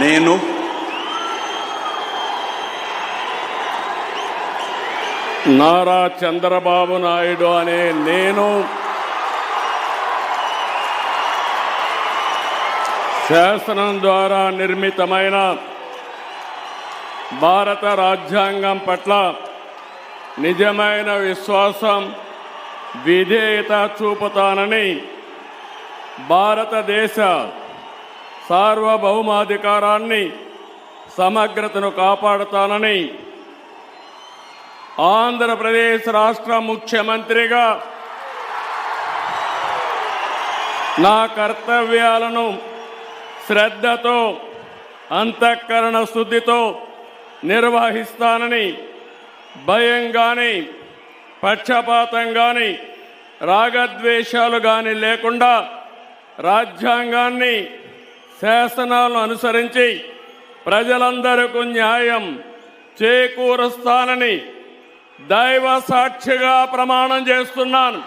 నేను నారా చంద్రబాబు నాయుడు అనే నేను శాసనం ద్వారా నిర్మితమైన భారత రాజ్యాంగం పట్ల నిజమైన విశ్వాసం, విధేయత చూపుతానని, భారతదేశ సార్వభౌమాధికారాన్ని, సమగ్రతను కాపాడుతానని ఆంధ్రప్రదేశ్ రాష్ట్ర ముఖ్యమంత్రిగా నా కర్తవ్యాలను శ్రద్ధతో, అంతఃకరణ శుద్ధితో నిర్వహిస్తానని, భయం కానీ, పక్షపాతం కానీ, రాగద్వేషాలు కానీ లేకుండా రాజ్యాంగాన్ని, శాసనాలను అనుసరించి ప్రజలందరికీ న్యాయం చేకూరుస్తానని దైవ సాక్షిగా ప్రమాణం చేస్తున్నాను.